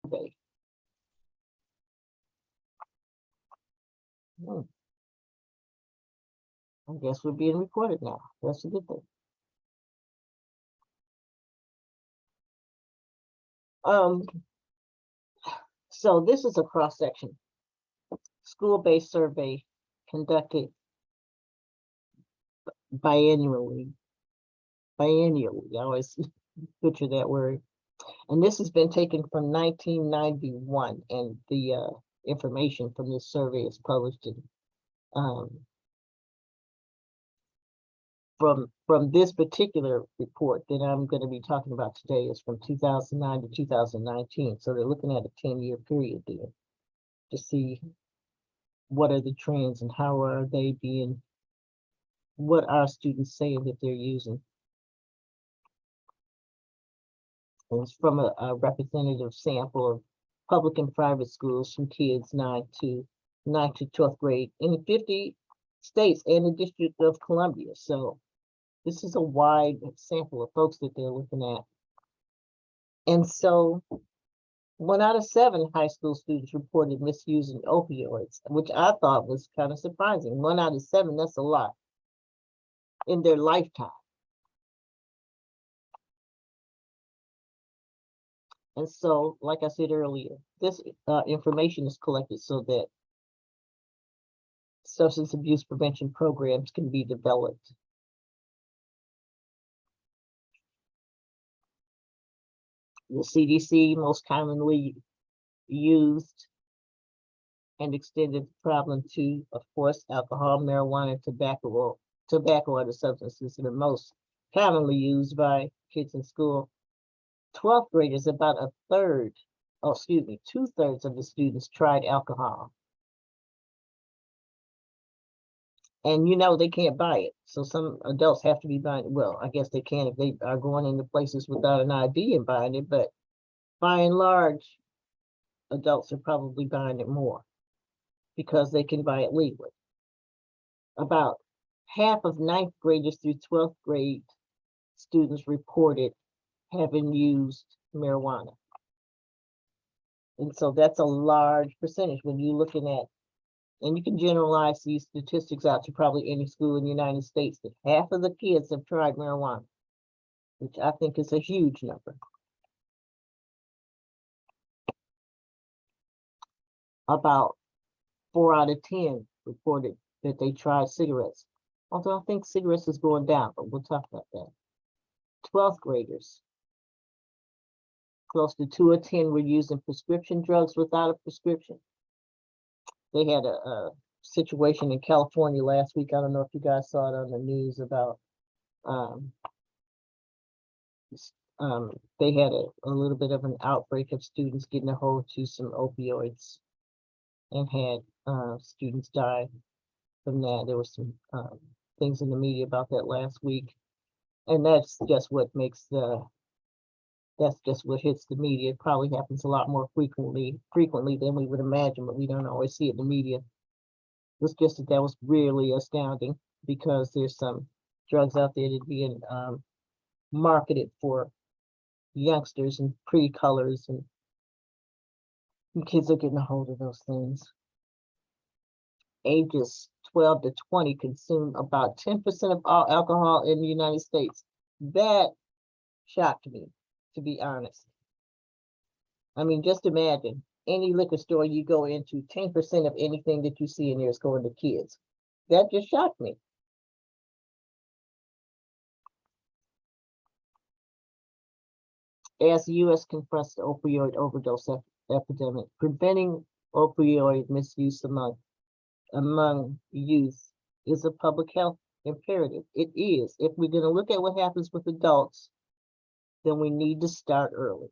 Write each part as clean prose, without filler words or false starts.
survey. I guess we're being recorded now. That's a good thing. So this is a cross-section school-based survey conducted biennially. Biennially, I always butcher that word. And this has been taken from 1991, and the information from this survey is published in from this particular report that I'm going to be talking about today is from 2009 to 2019. So they're looking at a 10-year period there to see what are the trends and how are they being, what are students saying that they're using. And it's from a representative sample of public and private schools from kids 9 to 12th grade in 50 states and the District of Columbia. So this is a wide sample of folks that they're looking at. And so 1 out of 7 high school students reported misusing opioids, which I thought was kind of surprising. 1 out of 7, that's a lot in their lifetime. And so, like I said earlier, this information is collected so that substance abuse prevention programs can be developed. The CDC most commonly used and extended the problem to, of course, alcohol, marijuana, and tobacco. Tobacco are the substances that are most commonly used by kids in school. 12th graders, about 2/3 of the students tried alcohol. And you know they can't buy it. So some adults have to be buying it. Well, I guess they can if they are going into places without an ID and buying it, but by and large, adults are probably buying it more because they can buy it legally. About half of 9th graders through 12th grade students reported having used marijuana. And so that's a large percentage when you're looking at, and you can generalize these statistics out to probably any school in the United States, that half of the kids have tried marijuana, which I think is a huge number. About 4 out of 10 reported that they tried cigarettes. Although I think cigarettes is going down, but we'll talk about that. 12th graders, close to 2 of 10 were using prescription drugs without a prescription. They had a situation in California last week. I don't know if you guys saw it on the news about they had a little bit of an outbreak of students getting a hold to some opioids and had students die from that. There were some things in the media about that last week. And that's just what makes that's just what hits the media. It probably happens a lot more frequently than we would imagine, but we don't always see it in the media. It was just that was really astounding because there's some drugs out there that are being marketed for youngsters and pretty colors, and kids are getting a hold of those things. Ages 12 to 20 consume about 10% of all alcohol in the United States. That shocked me, to be honest. I mean, just imagine any liquor store you go into, 10% of anything that you see in there is going to kids. That just shocked me. As the U.S. confronts the opioid overdose epidemic, preventing opioid misuse among youth is a public health imperative. It is. If we're going to look at what happens with adults, then we need to start early.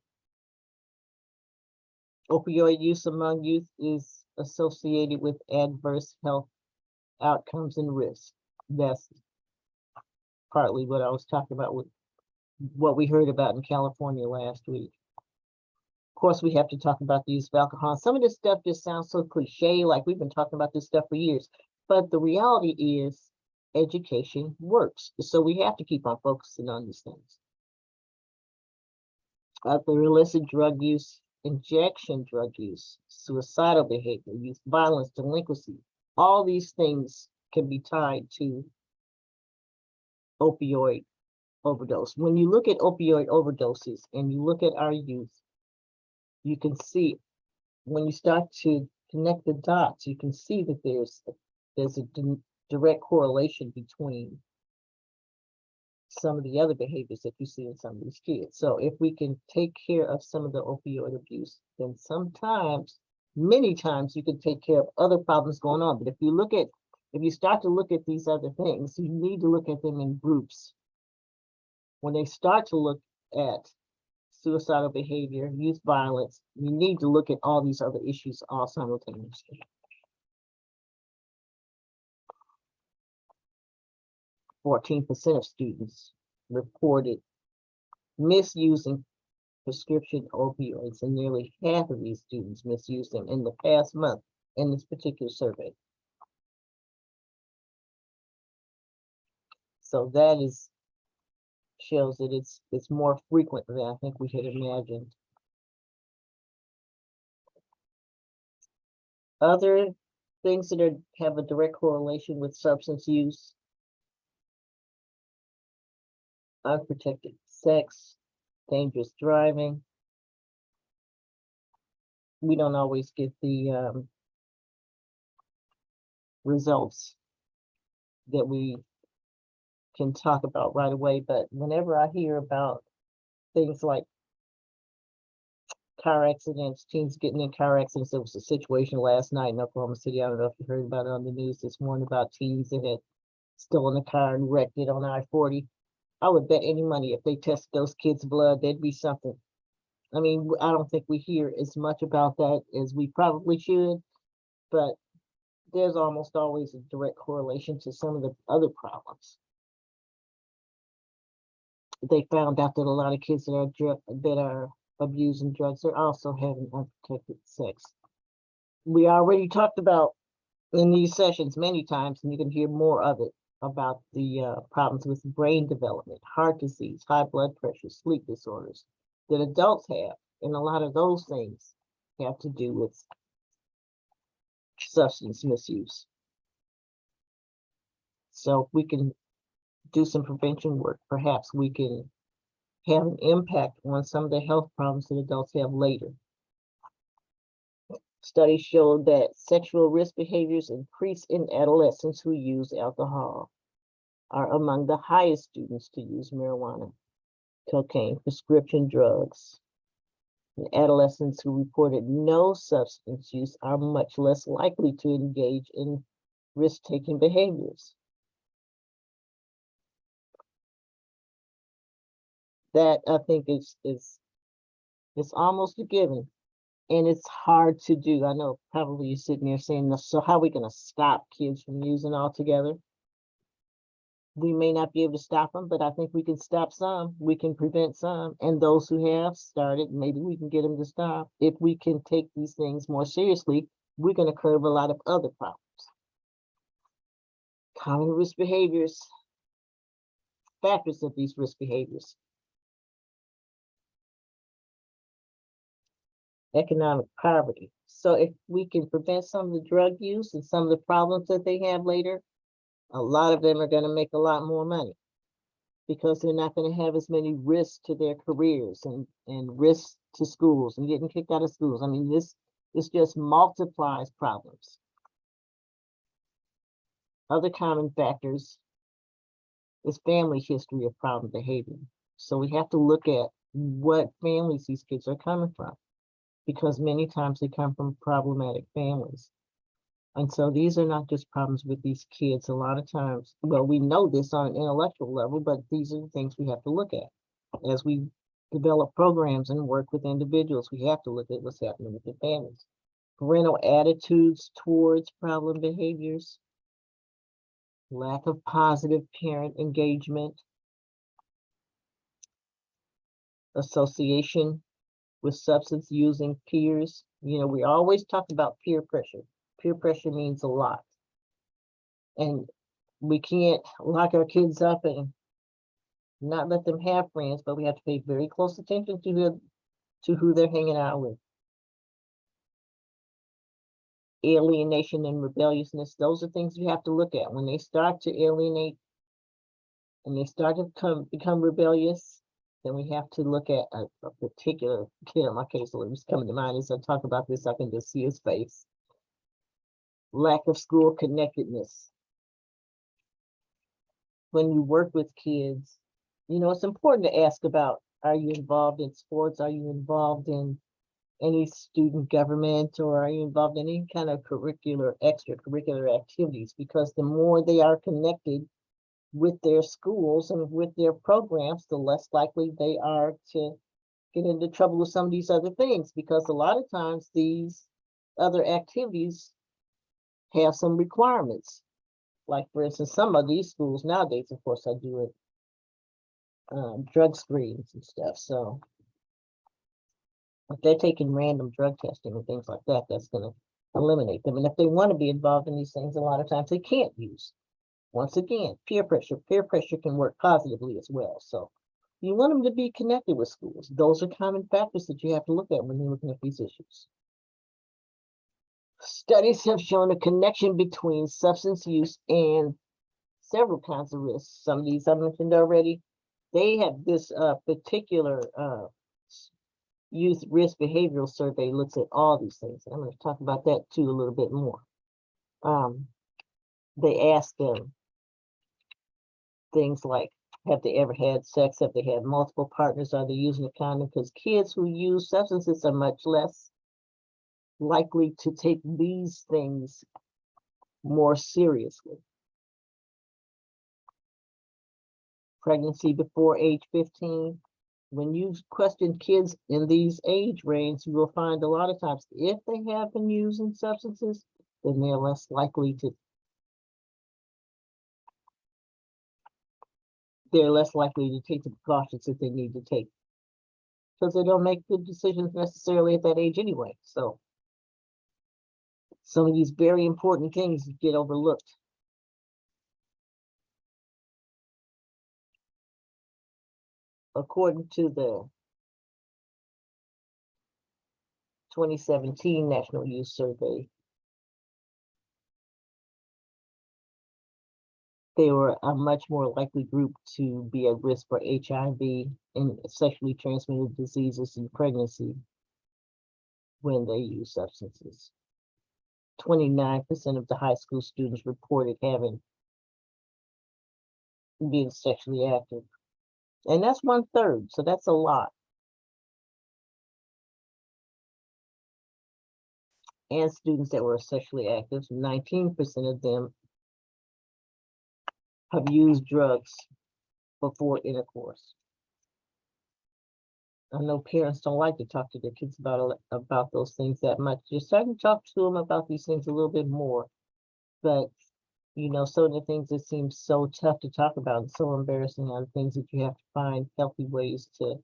Opioid use among youth is associated with adverse health outcomes and risks. That's partly what I was talking about with what we heard about in California last week. Of course, we have to talk about the use of alcohol. Some of this stuff just sounds so cliche, like we've been talking about this stuff for years. But the reality is education works. So we have to keep on focusing on these things. The illicit drug use injection drug use, suicidal behavior, youth violence, delinquency. All these things can be tied to opioid overdose. When you look at opioid overdoses and you look at our youth, you can see when you start to connect the dots, you can see that there's a direct correlation between some of the other behaviors that you see in some of these kids. So if we can take care of some of the opioid abuse, then sometimes, many times, you can take care of other problems going on. But if you start to look at these other things, you need to look at them in groups. When they start to look at suicidal behavior, youth violence, you need to look at all these other issues all simultaneously. 14% of students reported misusing prescription opioids, and nearly half of these students misused them in the past month in this particular survey. So that shows that it's more frequent than I think we had imagined. Other things that have a direct correlation with substance use: unprotected sex, dangerous driving. We don't always get the results that we can talk about right away, but whenever I hear about things like car accidents, teens getting in car accidents, there was a situation last night in Oklahoma City. I don't know if you heard about it on the news this morning about teens that had stolen a car and wrecked it on I-40. I would bet any money if they tested those kids' blood, there'd be something. I mean, I don't think we hear as much about that as we probably should, but there's almost always a direct correlation to some of the other problems. They found out that a lot of kids that are abusing drugs are also having unprotected sex. We already talked about in these sessions many times, and you can hear more of it, about the problems with brain development, heart disease, high blood pressure, sleep disorders that adults have. And a lot of those things have to do with substance misuse. So if we can do some prevention work, perhaps we can have an impact on some of the health problems that adults have later. Studies show that sexual risk behaviors increase in adolescents who use alcohol, are among the highest students to use marijuana, cocaine, prescription drugs. And adolescents who reported no substance use are much less likely to engage in risk-taking behaviors. That, I think, is almost a given, and it's hard to do. I know probably you're sitting there saying, so how are we going to stop kids from using altogether? We may not be able to stop them, but I think we can stop some. We can prevent some, and those who have started, maybe we can get them to stop. If we can take these things more seriously, we're going to curb a lot of other problems. Common risk behaviors, factors of these risk behaviors. Economic poverty. So if we can prevent some of the drug use and some of the problems that they have later, a lot of them are going to make a lot more money because they're not going to have as many risks to their careers and risks to schools and getting kicked out of schools. I mean, this just multiplies problems. Other common factors is family history of problem behavior. So we have to look at what families these kids are coming from, because many times they come from problematic families. And so these are not just problems with these kids. A lot of times, well, we know this on an intellectual level, but these are the things we have to look at. As we develop programs and work with individuals, we have to look at what's happening with the families. Parental attitudes towards problem behaviors, lack of positive parent engagement, association with substance using peers. You know, we always talk about peer pressure. Peer pressure means a lot. And we can't lock our kids up and not let them have friends, but we have to pay very close attention to who they're hanging out with. alienation and rebelliousness. Those are things you have to look at when they start to alienate and they start to become rebellious. Then we have to look at a particular kid. In my case, what's coming to mind as I talk about this, I can just see his face. Lack of school connectedness. When you work with kids, you know, it's important to ask about, are you involved in sports? Are you involved in any student government, or are you involved in any kind of extracurricular activities? Because the more they are connected with their schools and with their programs, the less likely they are to get into trouble with some of these other things, because a lot of times these other activities have some requirements. Like, for instance, some of these schools nowadays, of course, I do it drug screens and stuff. So if they're taking random drug testing and things like that, that's going to eliminate them. And if they want to be involved in these things, a lot of times they can't use. Once again, peer pressure. Peer pressure can work positively as well. So you want them to be connected with schools. Those are common factors that you have to look at when you're looking at these issues. Studies have shown a connection between substance use and several kinds of risks. Some of these I mentioned already. They have this particular youth risk behavioral survey looks at all these things. I'm going to talk about that too a little bit more. They ask them things like, have they ever had sex? Have they had multiple partners? Are they using a condom? Because kids who use substances are much less likely to take these things more seriously. Pregnancy before age 15. When you question kids in these age range, you will find a lot of times if they have been using substances, then they're less likely to take the precautions that they need to take, because they don't make good decisions necessarily at that age anyway. So some of these very important things get overlooked. According to the 2017 National Youth Survey, they were a much more likely group to be at risk for HIV and sexually transmitted diseases in pregnancy when they use substances. 29% of the high school students reported being sexually active. And that's 1/3, so that's a lot. And students that were sexually active, 19% of them have used drugs before intercourse. I know parents don't like to talk to their kids about those things that much. You're starting to talk to them about these things a little bit more, but you know, some of the things that seem so tough to talk about and so embarrassing are the things that you have to find healthy ways to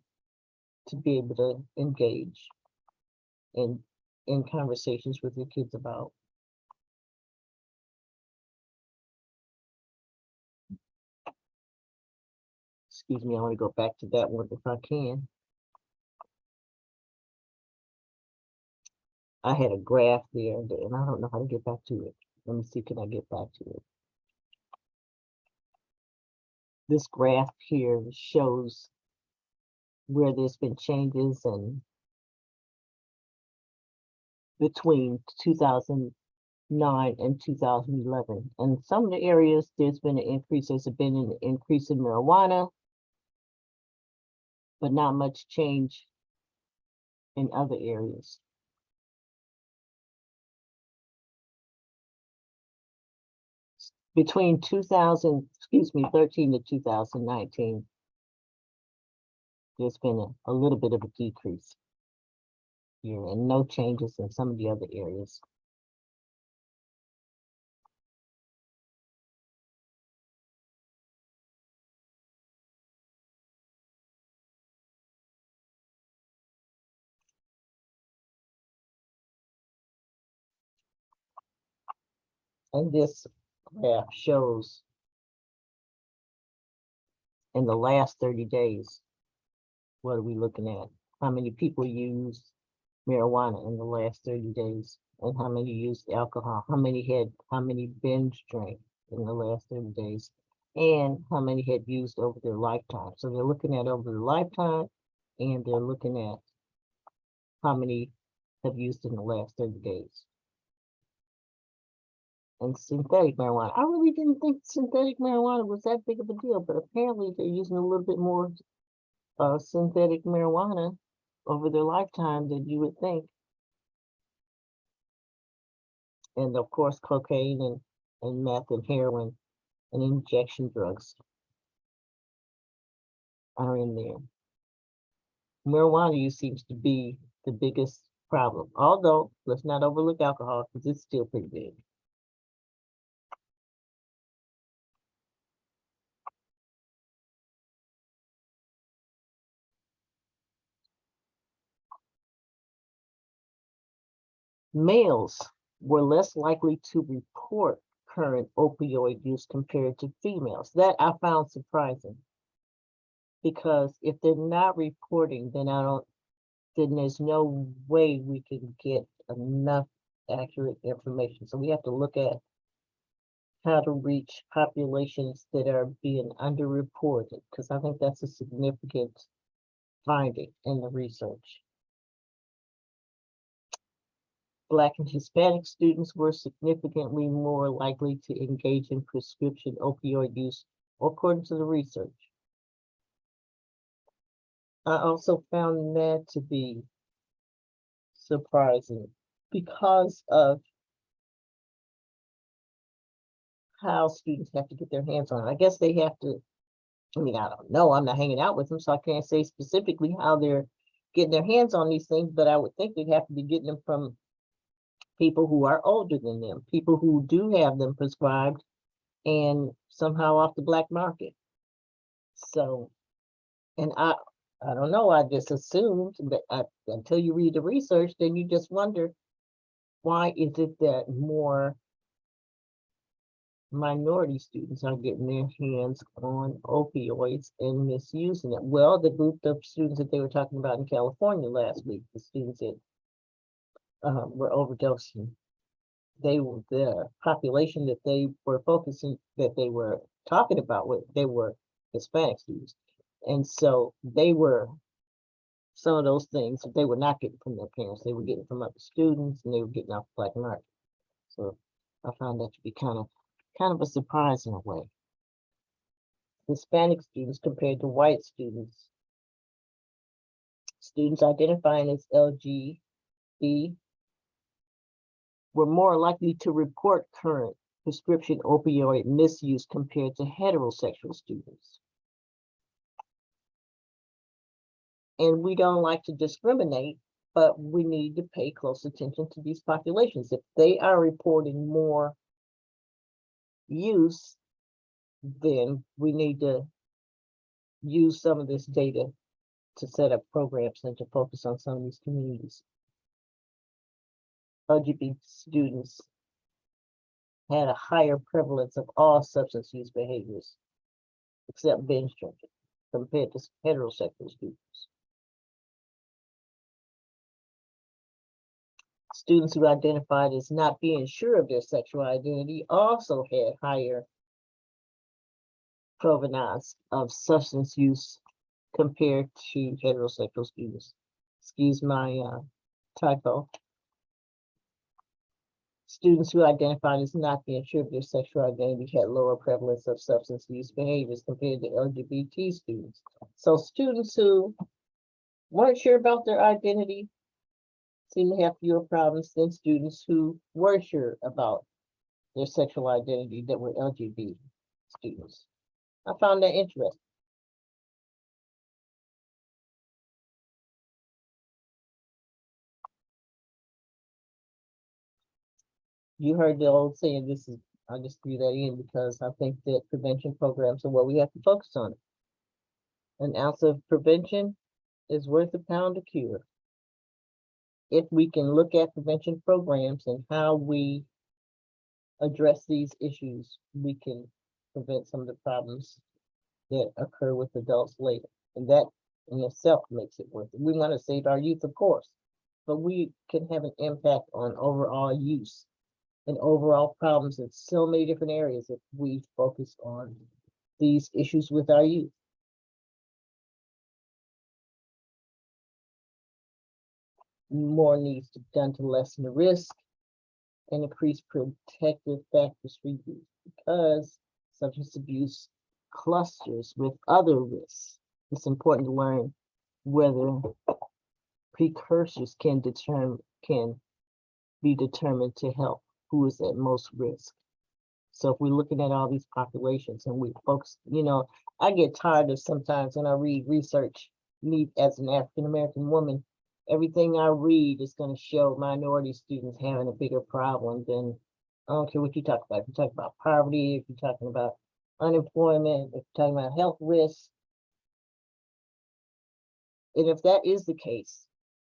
be able to engage in conversations with your kids about. Excuse me, I want to go back to that one if I can. I had a graph there, and I don't know how to get back to it. Let me see, can I get back to it? This graph here shows where there's been changes and between 2009 and 2011. And some of the areas there's been an increase. There's been an increase in marijuana, but not much change in other areas. Between 2013 to 2019, there's been a little bit of a decrease here and no changes in some of the other areas. And this graph shows in the last 30 days, what are we looking at? How many people use, marijuana in the last 30 days, and how many used alcohol, how many binge drank in the last 30 days, and how many had used over their lifetime. So they're looking at over their lifetime, and they're looking at how many have used in the last 30 days. And synthetic marijuana. I really didn't think synthetic marijuana was that big of a deal, but apparently they're using a little bit more synthetic marijuana over their lifetime than you would think. And of course, cocaine and meth and heroin and injection drugs are in there. Marijuana use seems to be the biggest problem. Although, let's not overlook alcohol because it's still pretty big. Males were less likely to report current opioid use compared to females. That I found surprising because if they're not reporting, then there's no way we can get enough accurate information. So we have to look at how to reach populations that are being underreported, because I think that's a significant finding in the research. Black and Hispanic students were significantly more likely to engage in prescription opioid use, according to the research. I also found that to be surprising because of how students have to get their hands on it. I guess they have to, I mean, I don't know, I'm not hanging out with them, so I can't say specifically how they're getting their hands on these things, but I would think they'd have to be getting them from people who are older than them, people who do have them prescribed and somehow off the black market. So, and I don't know, I just assumed that until you read the research, then you just wonder, why is it that more minority students are getting their hands on opioids and misusing it? Well, the group of students that they were talking about in California last week, the students that were overdosing, the population that they were focusing, that they were talking about, they were Hispanic students. And so they were, some of those things they were not getting from their parents, they were getting from other students, and they were getting off the black market. So I found that to be kind of a surprise in a way. Hispanic students compared to white students. Students identifying as LGB were more likely to report current prescription opioid misuse compared to heterosexual students. And we don't like to discriminate, but we need to pay close attention to these populations. If they are reporting more use, then we need to use some of this data to set up programs and to focus on some of these communities. LGBT students had a higher prevalence of all substance use behaviors, except binge drinking, compared to heterosexual students. Students who identified as not being sure of their sexual identity also had higher provenance of substance use compared to heterosexual students. Excuse my typo. Students who identified as not being sure of their sexual identity had lower prevalence of substance use behaviors compared to LGBT students. So students who weren't sure about their identity seem to have fewer problems than students who were sure about their sexual identity that were LGBT students. I found that interesting. You heard the old saying, I just threw that in because I think that prevention programs are what we have to focus on. An ounce of prevention is worth a pound of cure. If we can look at prevention programs and how we address these issues, we can prevent some of the problems that occur with adults later. And that in itself makes it worth it. We want to save our youth, of course, but we can have an impact on overall use and overall problems in so many different areas if we focus on these issues with our youth. More needs to be done to lessen the risk and increase protective factors for youth because substance abuse clusters with other risks. It's important to learn whether precursors can be determined to help who is at most risk. So if we're looking at all these populations and we focus, I get tired of sometimes when I read research, me as an African American woman, everything I read is going to show minority students having a bigger problem than, I don't care what you talk about. If you talk about poverty, if you're talking about unemployment, if you're talking about health risks. And if that is the case,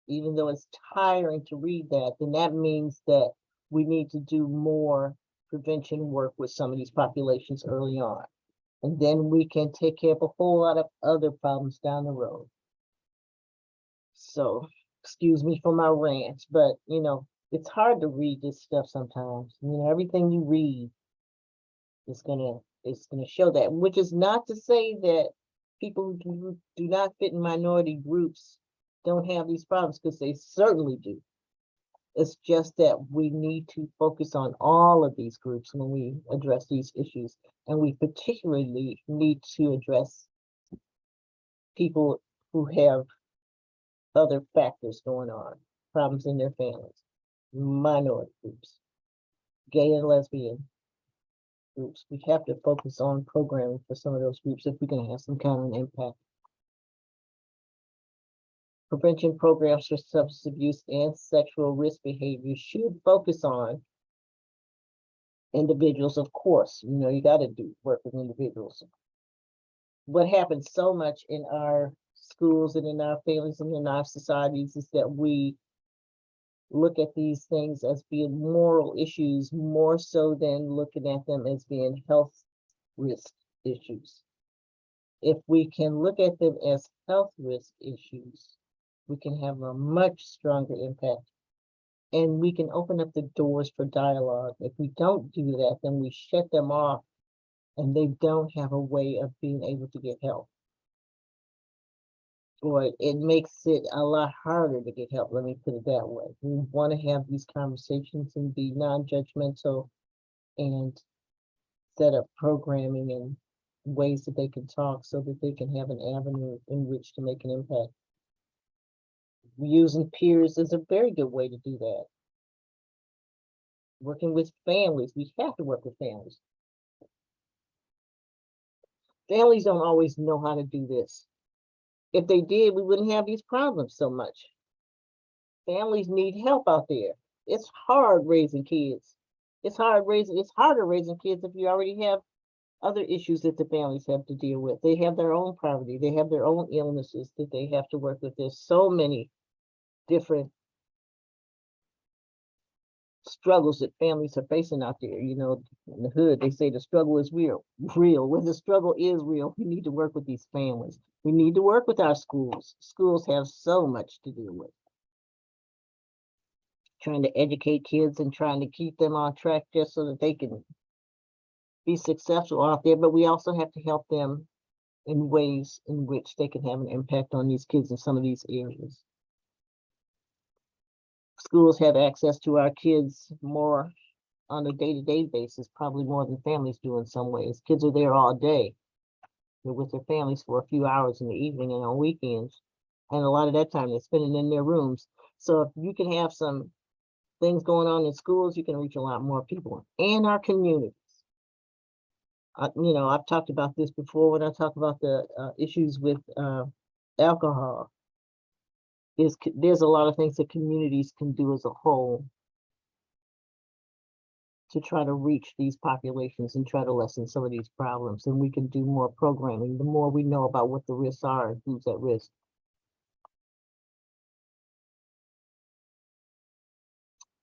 even though it's tiring to read that, then that means that we need to do more prevention work with some of these populations early on. And then we can take care of a whole lot of other problems down the road. So, excuse me for my rant, but it's hard to read this stuff sometimes. Everything you read is gonna show that, which is not to say that people who do not fit in minority groups don't have these problems, because they certainly do. It's just that we need to focus on all of these groups when we address these issues. And we particularly need to address people who have other factors going on, problems in their families, minority groups, gay and lesbian groups. We have to focus on programming for some of those groups if we're going to have some kind of an impact. Prevention programs for substance abuse and sexual risk behavior should focus on individuals, of course. You got to do work with individuals. What happens so much in our schools and in our families and in our societies is that we look at these things as being moral issues more so than looking at them as being health risk issues. If we can look at them as health risk issues, we can have a much stronger impact, and we can open up the doors for dialogue. If we don't do that, then we shut them off and they don't have a way of being able to get help. Or it makes it a lot harder to get help, let me put it that way. We want to have these conversations and be non-judgmental and set up programming and ways that they can talk so that they can have an avenue in which to make an impact. Using peers is a very good way to do that. Working with families, we have to work with families. Families don't always know how to do this. If they did, we wouldn't have these problems so much. Families need help out there. It's hard raising kids. It's harder raising kids if you already have other issues that the families have to deal with. They have their own poverty. They have their own illnesses that they have to work with. There's so many different struggles that families are facing out there. In the hood, they say the struggle is real. When the struggle is real, we need to work with these families. We need to work with our schools. Schools have so much to deal with. Trying to educate kids and trying to keep them on track just so that they can be successful out there, but we also have to help them in ways in which they can have an impact on these kids in some of these areas. Schools have access to our kids more on a day-to-day basis, probably more than families do in some ways. Kids are there all day. They're with their families for a few hours in the evening and on weekends. And a lot of that time they're spending in their rooms. So if you can have some things going on in schools, you can reach a lot more people and our communities. I've talked about this before when I talk about the issues with alcohol. There's a lot of things that communities can do as a whole to try to reach these populations and try to lessen some of these problems. And we can do more programming. The more we know about what the risks are and who's at risk.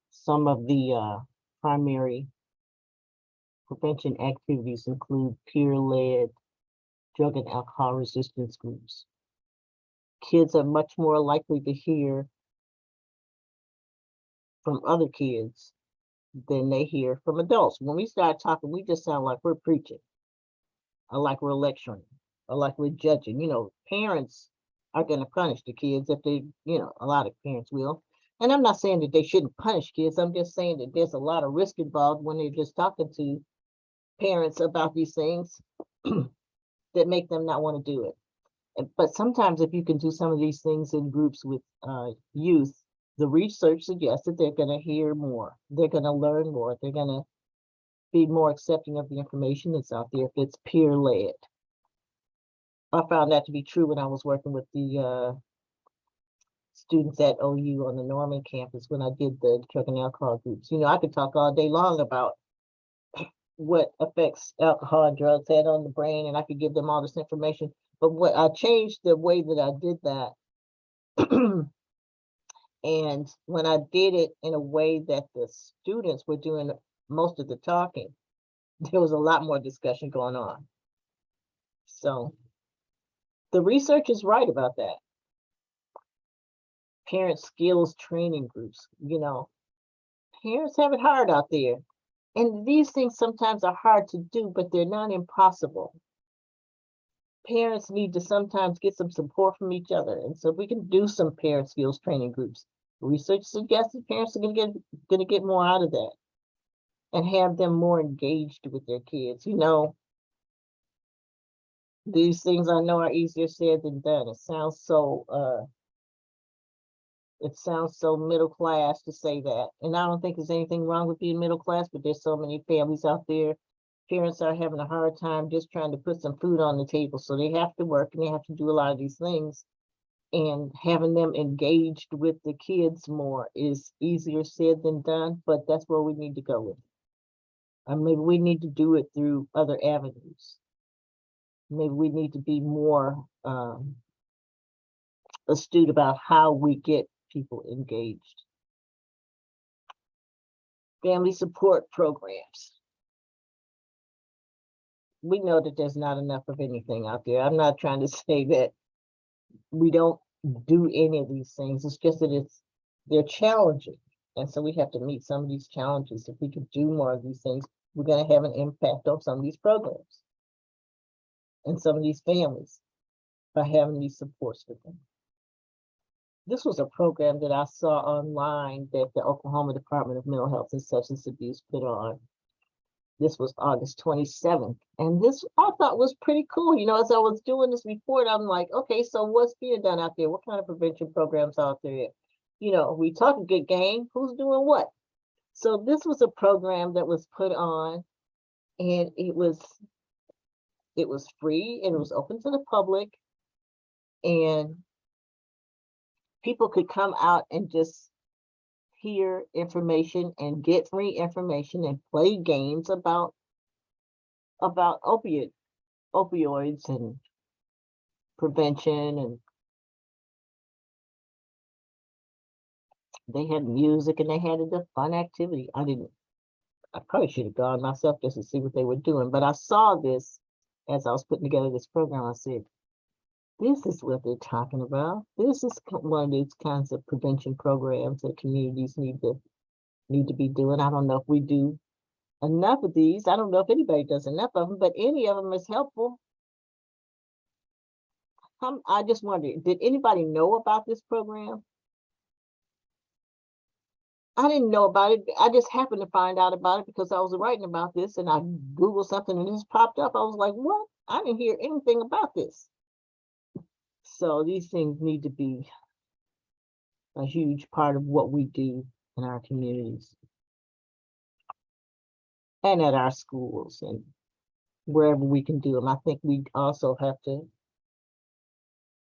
Some of the primary prevention activities include peer-led drug and alcohol resistance groups. Kids are much more likely to hear from other kids than they hear from adults. When we start talking, we just sound like we're preaching, or like we're lecturing, or like we're judging. Parents are going to punish the kids if they, a lot of parents will. And I'm not saying that they shouldn't punish kids. I'm just saying that there's a lot of risk involved when they're just talking to parents about these things that make them not want to do it. But sometimes if you can do some of these things in groups with youth, the research suggests that they're going to hear more. They're going to learn more. They're going to be more accepting of the information that's out there if it's peer-led. I found that to be true when I was working with the students at OU on the Norman campus when I did the drug and alcohol groups. I could talk all day long about what effects alcohol and drugs had on the brain, and I could give them all this information. But what I changed the way that I did that, and when I did it in a way that the students were doing most of the talking, there was a lot more discussion going on. So the research is right about that. Parent skills training groups, parents have it hard out there. And these things sometimes are hard to do, but they're not impossible. Parents need to sometimes get some support from each other. And so we can do some parent skills training groups. Research suggests that parents are gonna get more out of that and have them more engaged with their kids. These things I know are easier said than done. It sounds so middle class to say that. And I don't think there's anything wrong with being middle class, but there's so many families out there. Parents are having a hard time just trying to put some food on the table. So they have to work and they have to do a lot of these things. And having them engaged with the kids more is easier said than done, but that's where we need to go with it. Maybe we need to do it through other avenues. Maybe we need to be more astute about how we get people engaged. Family support programs. We know that there's not enough of anything out there. I'm not trying to say that we don't do any of these things. It's just that they're challenging. And so we have to meet some of these challenges. If we could do more of these things, we're going to have an impact on some of these programs and some of these families by having these supports for them. This was a program that I saw online that the Oklahoma Department of Mental Health and Substance Abuse put on. This was August 27th. And this I thought was pretty cool. As I was doing this report, I'm like, okay, so what's being done out there? What kind of prevention programs out there? We talk a good game. Who's doing what? So this was a program that was put on, and it was free and it was open to the public, and people could come out and just hear information and get free information and play games about opioids and prevention, and they had music and they had a fun activity. I probably should have gone myself just to see what they were doing, but I saw this as I was putting together this program. I said, this is what they're talking about. This is one of these kinds of prevention programs that communities need to be doing. I don't know if we do enough of these. I don't know if anybody does enough of them, but any of them is helpful. I just wonder, did anybody know about this program? I didn't know about it. I just happened to find out about it because I was writing about this and I Googled something and this popped up. I was like, what? I didn't hear anything about this. So these things need to be a huge part of what we do in our communities and at our schools and wherever we can do them. I think we also have to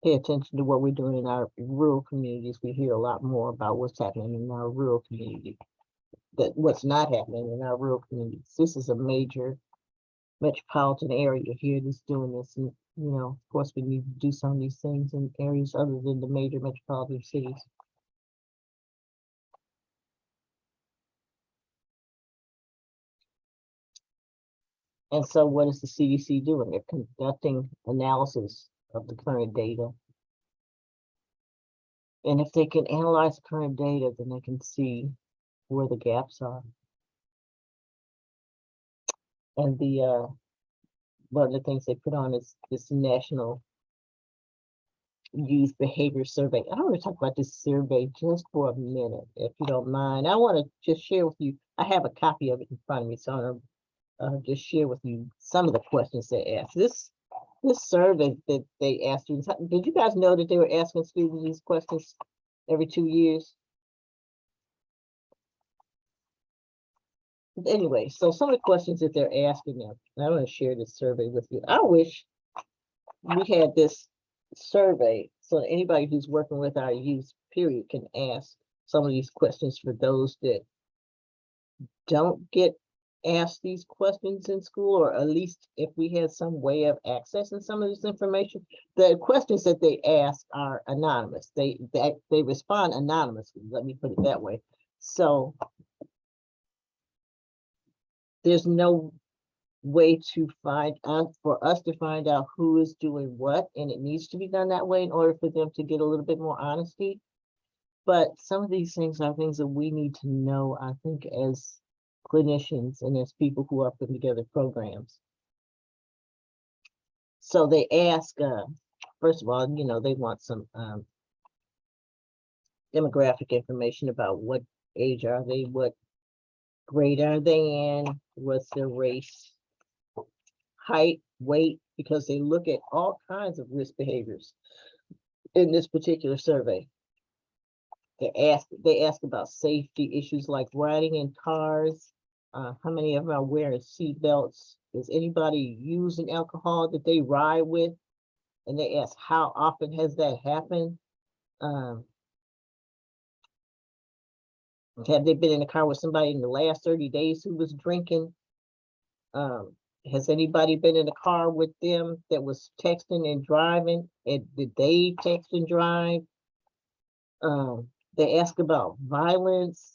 pay attention to what we're doing in our rural communities. We hear a lot more about what's happening in our rural community, what's not happening in our rural communities. This is a major metropolitan area here that's doing this. And, of course, we need to do some of these things in areas other than the major metropolitan cities. And so what is the CDC doing? They're conducting analysis of the current data. And if they can analyze the current data, then they can see where the gaps are. And the one of the things they put on is this national youth behavior survey. I want to talk about this survey just for a minute, if you don't mind. I want to just share with you. I have a copy of it in front of me, so I want to just share with you some of the questions they asked. This survey that they asked students. Did you guys know that they were asking students these questions every 2 years? Anyway, so some of the questions that they're asking them, and I want to share this survey with you. I wish we had this survey so that anybody who's working with our youth, period, can ask some of these questions for those that don't get asked these questions in school, or at least if we had some way of accessing some of this information. The questions that they ask are anonymous. They respond anonymously, let me put it that way. So there's no way to find out, for us to find out who is doing what, and it needs to be done that way in order for them to get a little bit more honesty. But some of these things are things that we need to know, I think, as clinicians and as people who are putting together programs. So they ask, first of all, they want some demographic information about what age are they, what grade are they in, what's their race, height, weight, because they look at all kinds of risk behaviors in this particular survey. They ask about safety issues like riding in cars. How many of them are wearing seat belts? Is anybody using alcohol that they ride with? And they ask, how often has that happened? Have they been in the car with somebody in the last 30 days who was drinking? Has anybody been in the car with them that was texting and driving? And did they text and drive? They ask about violence.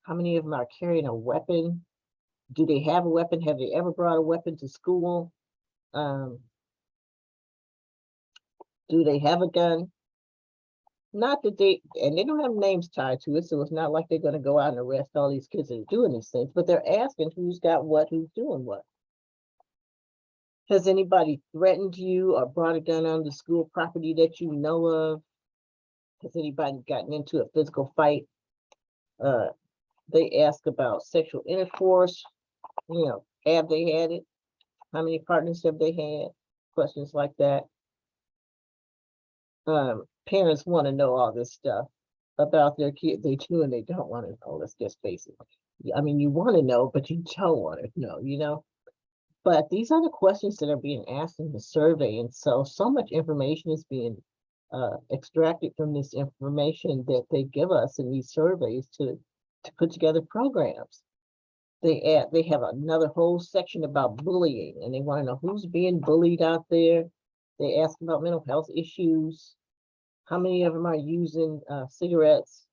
How many of them are carrying a weapon? Do they have a weapon? Have they ever brought a weapon to school? Do they have a gun? Not that and they don't have names tied to it, so it's not like they're going to go out and arrest all these kids that are doing these things, but they're asking who's got what, who's doing what. Has anybody threatened you or brought a gun on the school property that you know of? Has anybody gotten into a physical fight? They ask about sexual intercourse. Have they had it? How many partners have they had? Questions like that. Parents want to know all this stuff about their kids. They do and they don't want to know. That's just basic. I mean, you want to know, but you don't want to know, But these are the questions that are being asked in the survey. And so much information is being extracted from this information that they give us in these surveys to put together programs. They have another whole section about bullying, and they want to know who's being bullied out there. They ask about mental health issues. How many of them are using cigarettes?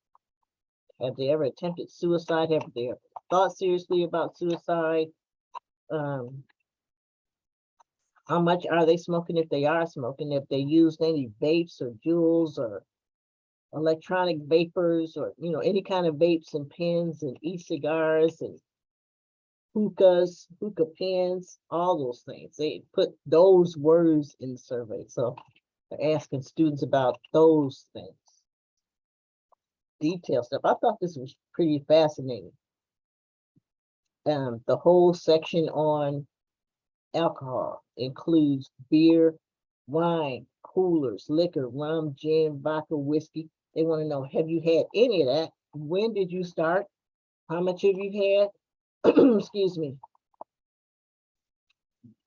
Have they ever attempted suicide? Have they ever thought seriously about suicide? How much are they smoking if they are smoking? If they used any vapes or Juuls or electronic vapors, or any kind of vapes and pens and e-cigars and hookah pens, all those things. They put those words in the survey. So they're asking students about those things. Detail stuff. I thought this was pretty fascinating. The whole section on alcohol includes beer, wine, coolers, liquor, rum, gin, vodka, whiskey. They want to know, have you had any of that? When did you start? How much have you had? Excuse me.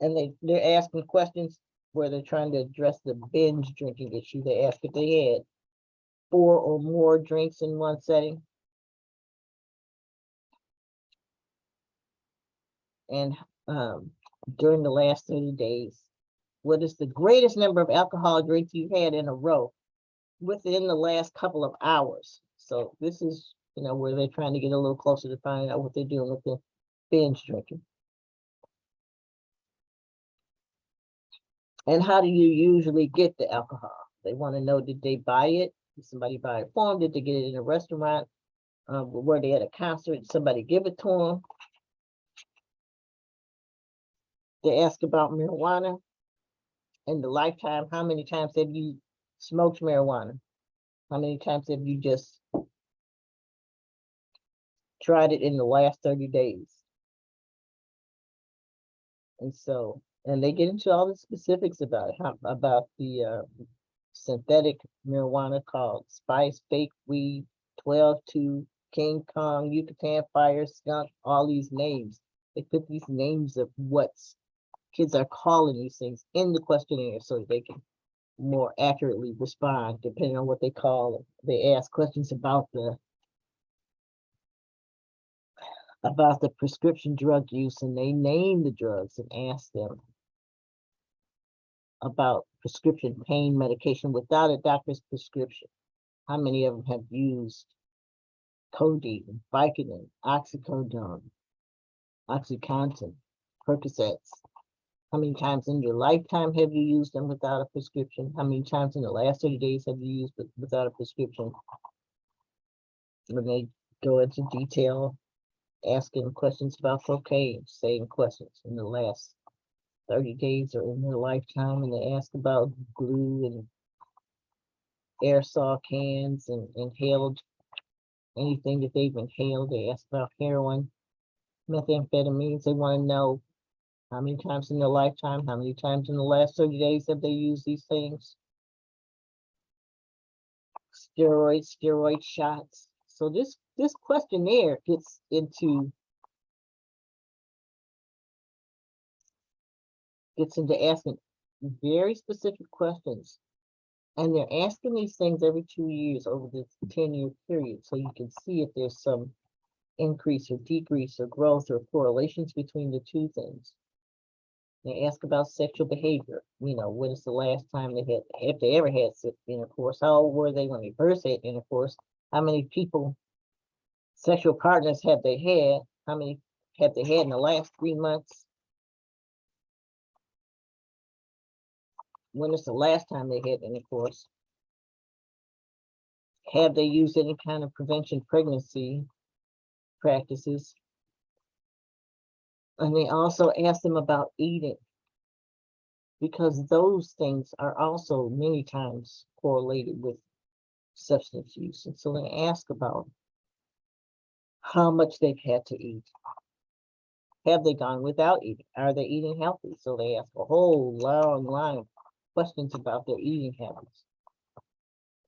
And they're asking questions where they're trying to address the binge drinking issue. They ask if they had 4 or more drinks in one setting. And during the last 30 days, what is the greatest number of alcohol drinks you've had in a row within the last couple of hours? So this is, where they're trying to get a little closer to finding out what they're doing with the binge drinking. And how do you usually get the alcohol? They want to know, did they buy it? Did somebody buy it for them? Did they get it in a restaurant? were they at a concert, somebody give it to them. They ask about marijuana in the lifetime. How many times have you smoked marijuana? How many times have you just tried it in the last 30 days? And so, and they get into all the specifics about it, about the synthetic marijuana called spice, fake weed, 12-2, King Kong, Yucatan fire, skunk, all these names. They put these names of what kids are calling these things in the questionnaire so that they can more accurately respond depending on what they call it. They ask questions about the prescription drug use, and they name the drugs and ask them about prescription pain medication without a doctor's prescription. How many of them have used codeine, Vicodin, oxycodone, OxyContin, Percocets? How many times in your lifetime have you used them without a prescription? How many times in the last 30 days have you used it without a prescription? When they go into detail, asking questions about cocaine, same questions in the last 30 days or in their lifetime, and they ask about glue and aerosol cans and inhaled, anything that they've inhaled. They ask about heroin, methamphetamines. They want to know how many times in their lifetime, how many times in the last 30 days have they used these things? Steroid shots. So this questionnaire gets into asking very specific questions. And they're asking these things every 2 years over this 10-year period. So you can see if there's some increase or decrease or growth or correlations between the two things. They ask about sexual behavior. You know, when is the last time they had, if they ever had intercourse? How old were they when they first had intercourse? How many people, sexual partners have they had? How many have they had in the last 3 months? When is the last time they had intercourse? Have they used any kind of prevention pregnancy practices? And they also ask them about eating, because those things are also many times correlated with substance use. And so they ask about how much they've had to eat. Have they gone without eating? Are they eating healthy? So they ask a whole long line of questions about their eating habits,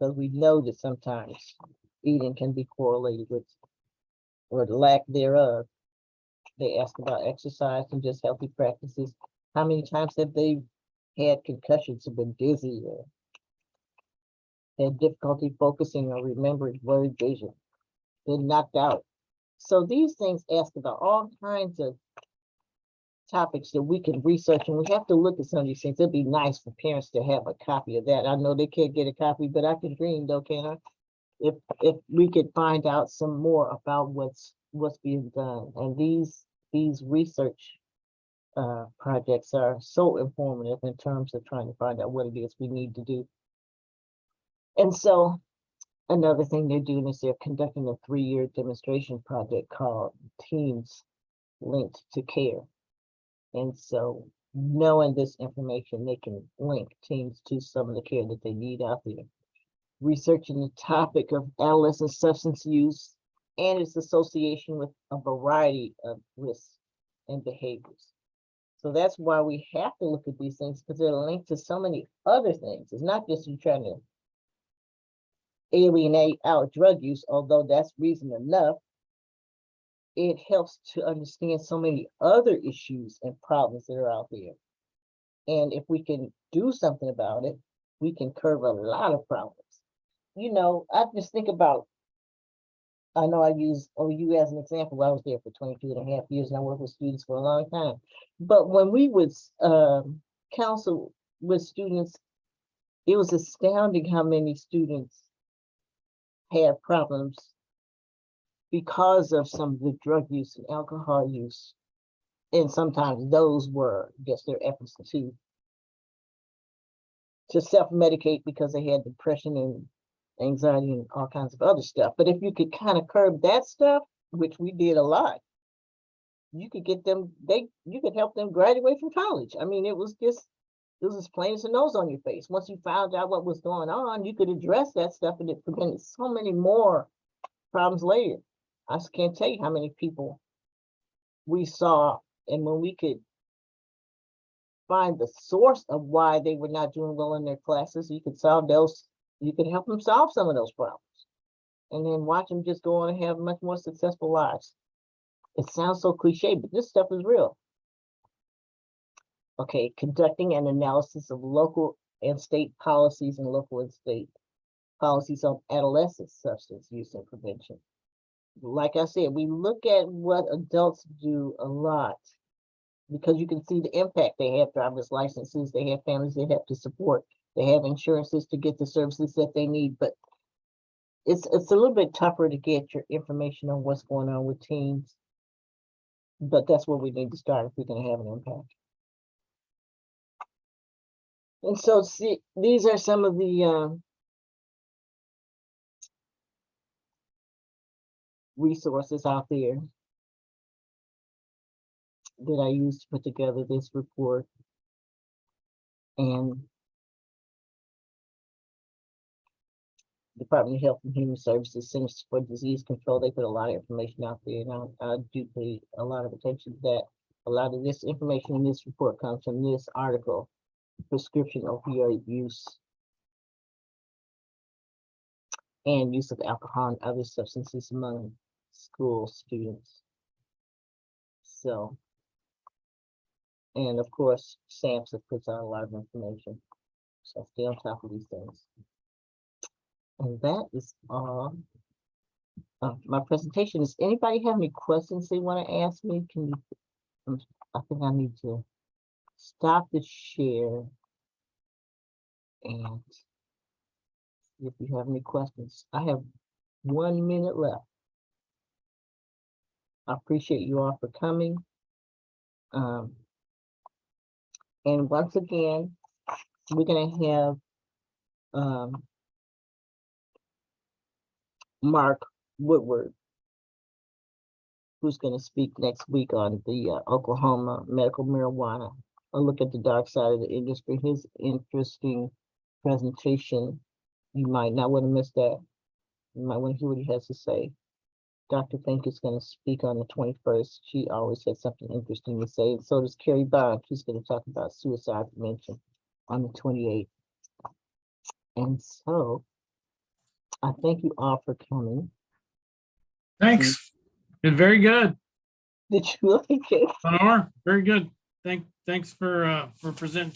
because we know that sometimes eating can be correlated with, or the lack thereof. They ask about exercise and just healthy practices. How many times have they had concussions or been dizzy or had difficulty focusing or remembering blurred vision, been knocked out? So these things ask about all kinds of topics that we can research, and we have to look at some of these things. It'd be nice for parents to have a copy of that. I know they can't get a copy, but I can dream though, can I? If we could find out some more about what's being done. And these research projects are so informative in terms of trying to find out what it is we need to do. And so another thing they're doing is they're conducting a 3-year demonstration project called Teens Linked to Care. And so knowing this information, they can link teens to some of the care that they need out there. Researching the topic of adolescent substance use and its association with a variety of risks and behaviors. So that's why we have to look at these things, because they're linked to so many other things. It's not just you trying to alienate out drug use, although that's reason enough. It helps to understand so many other issues and problems that are out there. And if we can do something about it, we can curb a lot of problems. You know, I just think about, I know I use OU as an example. I was there for 22.5 years and I worked with students for a long time. But when we would counsel with students, it was astounding how many students had problems because of some of the drug use and alcohol use. And sometimes those were just their efforts to self-medicate because they had depression and anxiety and all kinds of other stuff. But if you could kind of curb that stuff, which we did a lot, you could get them, you could help them graduate from college. I mean, it was as plain as a nose on your face. Once you found out what was going on, you could address that stuff and it prevented so many more problems later. I just can't tell you how many people we saw, and when we could find the source of why they were not doing well in their classes, you could help them solve some of those problems. And then watch them just go on and have much more successful lives. It sounds so cliche, but this stuff is real. Okay, conducting an analysis of local and state policies and local and state policies on adolescent substance use and prevention. Like I said, we look at what adults do a lot because you can see the impact. They have driver's licenses, they have families they have to support, they have insurances to get the services that they need, but it's a little bit tougher to get your information on what's going on with teens. But that's where we need to start if we're going to have an impact. And so, see, these are some of the resources out there that I used to put together this report. And Department of Health and Human Services, Centers for Disease Control, they put a lot of information out there, and I do pay a lot of attention to that. A lot of this information in this report comes from this article, Prescription Opioid Use and Use of Alcohol and Other Substances Among School Students. So, and of course, SAMHSA puts out a lot of information. So stay on top of these things. And that is all of my presentation. Does anybody have any questions they want to ask me? Can you, I think I need to stop the share and if you have any questions. I have 1 minute left. I appreciate you all for coming. And once again, we're going to have Mark Woodward, who's going to speak next week on the Oklahoma medical marijuana, a look at the dark side of the industry. His interesting presentation. You might not want to miss that. You might want to hear what he has to say. Dr. Fink is going to speak on the 21st. She always has something interesting to say. And so does Carrie Bond. She's going to talk about suicide prevention on the 28th. And so I thank you all for coming. Thanks. Been very good. Did you like it? Lenore, very good. Thanks for presenting